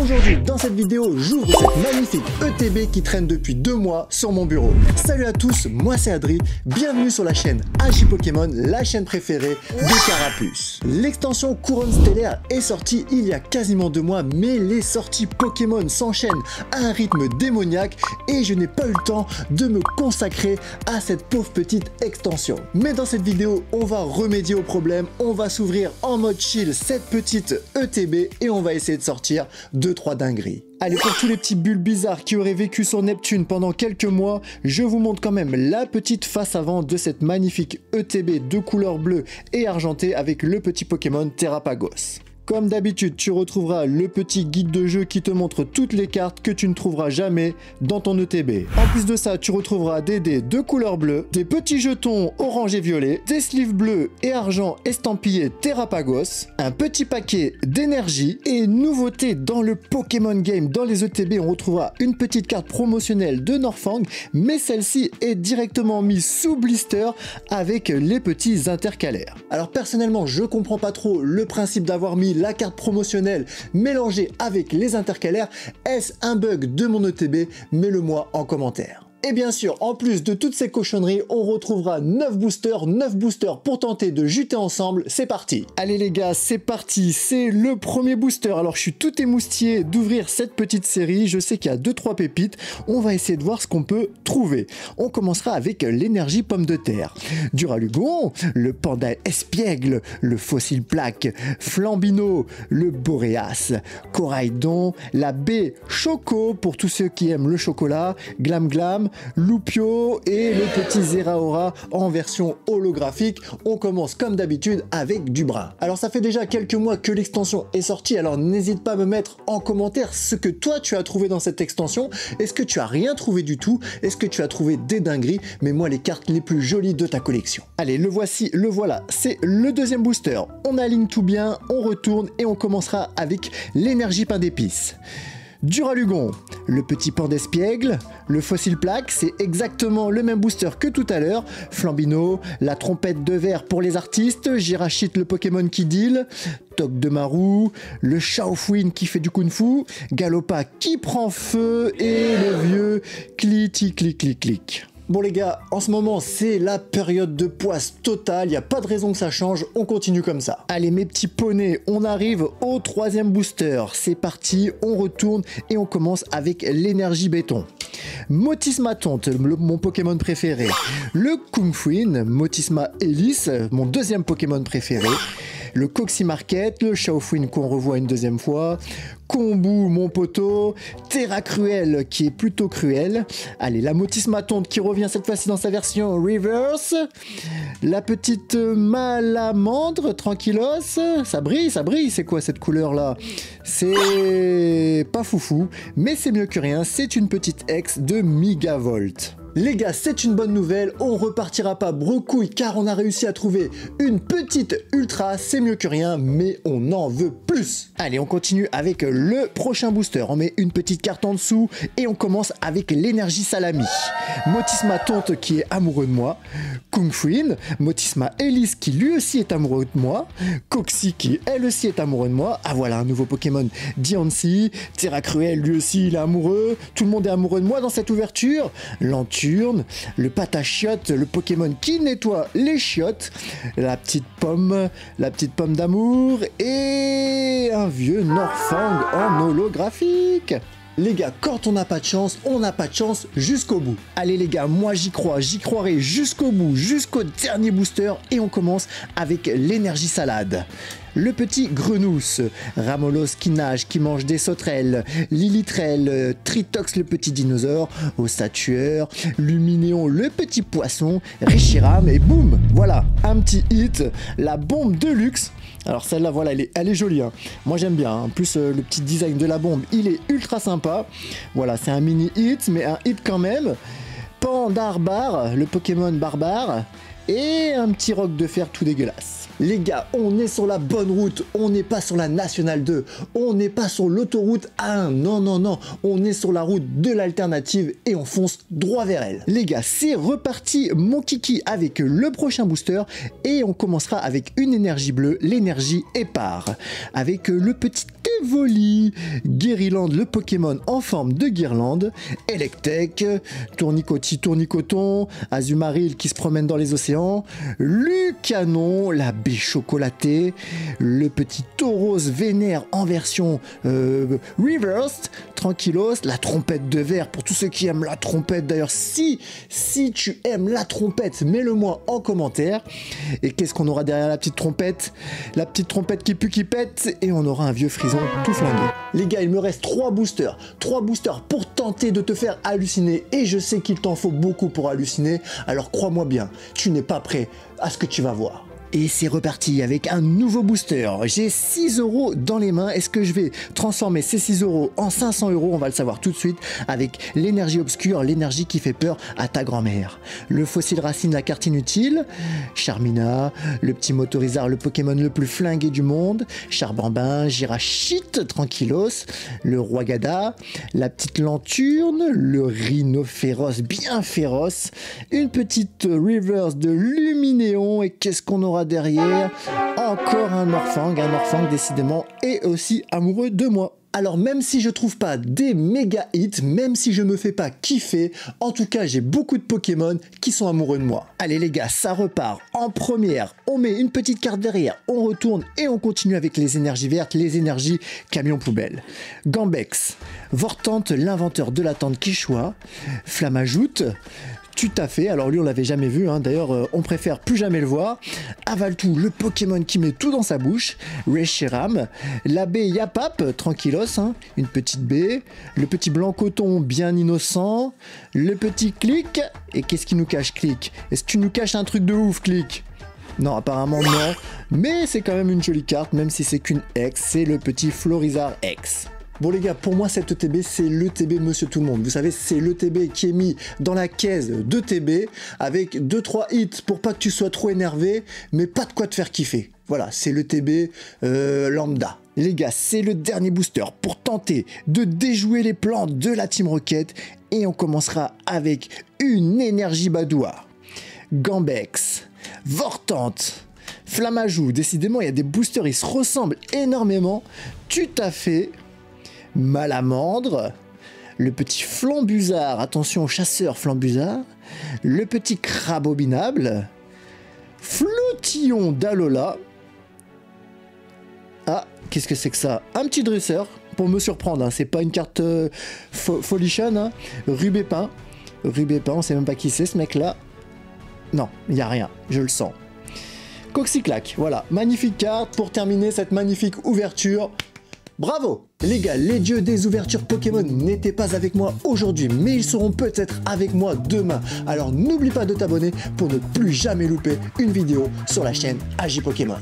Aujourd'hui, dans cette vidéo, j'ouvre cette magnifique ETB qui traîne depuis 2 mois sur mon bureau. Salut à tous, moi c'est Adri, bienvenue sur la chaîne Agi Pokémon, la chaîne préférée de Carapuce. L'extension Couronne Stellaire est sortie il y a quasiment 2 mois, mais les sorties Pokémon s'enchaînent à un rythme démoniaque et je n'ai pas eu le temps de me consacrer à cette pauvre petite extension. Mais dans cette vidéo, on va remédier au problème, on va s'ouvrir en mode chill cette petite ETB et on va essayer de sortir 2-3 dingueries. Allez, pour tous les petits bulles bizarres qui auraient vécu sur Neptune pendant quelques mois, je vous montre quand même la petite face avant de cette magnifique ETB de couleur bleue et argentée avec le petit Pokémon Terrapagos. Comme d'habitude, tu retrouveras le petit guide de jeu qui te montre toutes les cartes que tu ne trouveras jamais dans ton ETB. En plus de ça, tu retrouveras des dés de couleur bleue, des petits jetons orange et violet, des sleeves bleus et argent estampillés Terrapagos, un petit paquet d'énergie et nouveauté dans le Pokémon Game. Dans les ETB, on retrouvera une petite carte promotionnelle de Norfang, mais celle-ci est directement mise sous blister avec les petits intercalaires. Alors personnellement, je comprends pas trop le principe d'avoir mis la carte promotionnelle mélangée avec les intercalaires. Est-ce un bug de mon ETB? Mets-le moi en commentaire. Et bien sûr, en plus de toutes ces cochonneries, on retrouvera 9 boosters pour tenter de juter ensemble. C'est parti! Allez les gars, c'est parti, c'est le premier booster. Alors je suis tout émoustillé d'ouvrir cette petite série. Je sais qu'il y a 2-3 pépites. On va essayer de voir ce qu'on peut trouver. On commencera avec l'énergie pomme de terre. Duralugon, le panda espiègle, le fossile plaque, Flambino, le boréas, Coraidon, la baie choco pour tous ceux qui aiment le chocolat, Glam Glam, Loupio et le petit Zeraora en version holographique. On commence comme d'habitude avec du brun. Alors ça fait déjà quelques mois que l'extension est sortie, alors n'hésite pas à me mettre en commentaire ce que toi tu as trouvé dans cette extension. Est-ce que tu as rien trouvé du tout? Est-ce que tu as trouvé des dingueries? Mets-moi les cartes les plus jolies de ta collection. Allez, le voici, le voilà, c'est le deuxième booster. On aligne tout bien, on retourne et on commencera avec l'énergie pain d'épices. Duralugon, le petit pan d'espiègle, le fossile plaque, c'est exactement le même booster que tout à l'heure. Flambino, la trompette de verre pour les artistes, Girachite le Pokémon qui deal, Toc de Marou, le Shaofwin qui fait du Kung Fu, Galopa qui prend feu et le vieux Cliti clic clic clic. Bon les gars, en ce moment c'est la période de poisse totale, il n'y a pas de raison que ça change, on continue comme ça. Allez mes petits poneys, on arrive au troisième booster, c'est parti, on retourne et on commence avec l'énergie béton. Motisma Tonte, mon Pokémon préféré. Le Kung Fuin, Motisma Hélice, mon deuxième Pokémon préféré. Le Coximarket, le Shaofwin qu'on revoit une deuxième fois, Kombu, mon poteau, Terra Cruel qui est plutôt cruel. Allez, la Motisma Tonte qui revient cette fois-ci dans sa version reverse. La petite Malamandre, tranquillos, ça brille, c'est quoi cette couleur là? C'est pas foufou, mais c'est mieux que rien, c'est une petite ex de Migavolt. Les gars, c'est une bonne nouvelle, on repartira pas brecouille car on a réussi à trouver une petite ultra, c'est mieux que rien, mais on en veut plus. Allez, on continue avec le prochain booster, on met une petite carte en dessous et on commence avec l'énergie salami. Motisma Tonte qui est amoureux de moi, Kung Fuin, Motisma Hélice qui lui aussi est amoureux de moi, Coxy qui elle aussi est amoureux de moi, ah voilà un nouveau Pokémon Diancie, Terra Cruel lui aussi il est amoureux, tout le monde est amoureux de moi dans cette ouverture, Lanturne, le Patachiotte, le Pokémon qui nettoie les chiottes, la petite pomme d'amour et un vieux Norfang en holographique. Les gars, quand on n'a pas de chance, on n'a pas de chance jusqu'au bout. Allez les gars, moi j'y crois, j'y croirai jusqu'au bout, jusqu'au dernier booster et on commence avec l'énergie salade. Le petit Grenousse, Ramolos qui nage, qui mange des sauterelles, Lilitrel, Tritox le petit dinosaure, Osatueur, Luminéon le petit poisson, Reshiram et boum, voilà, un petit hit, la bombe de luxe. Alors celle-là, voilà, elle est jolie, hein. Moi j'aime bien, hein. En plus le petit design de la bombe, il est ultra sympa. Voilà, c'est un mini hit, mais un hit quand même. Pandarbar, le Pokémon barbare, et un petit roc de fer tout dégueulasse. Les gars, on est sur la bonne route, on n'est pas sur la Nationale 2, on n'est pas sur l'autoroute A1, non, non, non, on est sur la route de l'alternative et on fonce droit vers elle. Les gars, c'est reparti, mon kiki, avec le prochain booster et on commencera avec une énergie bleue, l'énergie épars, avec le petit Evoli, Guériland, le Pokémon en forme de guirlande, Electek, Tournicoti, Tournicoton, Azumarill qui se promène dans les océans, Lucanon, la baie chocolatée, le petit Tauros vénère en version reversed, Tranquillos, la trompette de verre pour tous ceux qui aiment la trompette. D'ailleurs, si tu aimes la trompette, mets-le-moi en commentaire. Et qu'est-ce qu'on aura derrière la petite trompette? La petite trompette qui pue, qui pète, et on aura un vieux frison tout flingué. Les gars, il me reste 3 boosters pour tenter de te faire halluciner, et je sais qu'il t'en faut beaucoup pour halluciner, alors crois-moi bien, tu n'es pas prêt à ce que tu vas voir. Et c'est reparti avec un nouveau booster. J'ai 6 € dans les mains. Est-ce que je vais transformer ces 6 € en 500 €? On va le savoir tout de suite avec l'énergie obscure, l'énergie qui fait peur à ta grand-mère. Le fossile racine, la carte inutile. Charmina, le petit Motorizard, le Pokémon le plus flingué du monde. Charbambin, Girachite, Tranquillos. Le Roi Gada, la petite Lanturne, le Rhinophéros bien féroce. Une petite reverse de Luminéon. Et qu'est-ce qu'on aura derrière? Encore un Orfang décidément est aussi amoureux de moi. Alors même si je trouve pas des méga hits, même si je me fais pas kiffer, en tout cas j'ai beaucoup de Pokémon qui sont amoureux de moi. Allez les gars, ça repart en première, on met une petite carte derrière, on retourne et on continue avec les énergies vertes, les énergies camion poubelle. Gambex, Vortante, l'inventeur de la tente Quichua, Flamajoute, tout à fait, alors lui on l'avait jamais vu, hein. D'ailleurs on préfère plus jamais le voir. Avaltou, le Pokémon qui met tout dans sa bouche. Reshiram, la baie Yapap, Tranquillos, hein. Une petite baie. Le petit Blancoton bien innocent. Le petit Click, et qu'est-ce qui nous cache Click? Est-ce que tu nous caches un truc de ouf Click? Non, apparemment non, mais c'est quand même une jolie carte, même si c'est qu'une X, c'est le petit Florizard X. Bon les gars, pour moi cet ETB c'est l'ETB Monsieur Tout le Monde. Vous savez, c'est l'ETB qui est mis dans la caisse de TB avec 2-3 hits pour pas que tu sois trop énervé, mais pas de quoi te faire kiffer. Voilà, c'est l'ETB lambda. Les gars, c'est le dernier booster pour tenter de déjouer les plans de la Team Rocket et on commencera avec une énergie Badoua. Gambex, Vortante, Flamajou, décidément il y a des boosters, ils se ressemblent énormément. Tout à fait. Malamandre, le petit Flambuzard, attention au chasseur Flambuzard, le petit Crabobinable, Flottillon d'Alola. Ah, qu'est-ce que c'est que ça? Un petit dresseur, pour me surprendre, hein. C'est pas une carte folichonne, hein. Rubépin, on sait même pas qui c'est ce mec-là. Non, il n'y a rien, je le sens. Coxiclac, voilà, magnifique carte pour terminer cette magnifique ouverture. Bravo! Les gars, les dieux des ouvertures Pokémon n'étaient pas avec moi aujourd'hui, mais ils seront peut-être avec moi demain. Alors n'oublie pas de t'abonner pour ne plus jamais louper une vidéo sur la chaîne AJ Pokémon.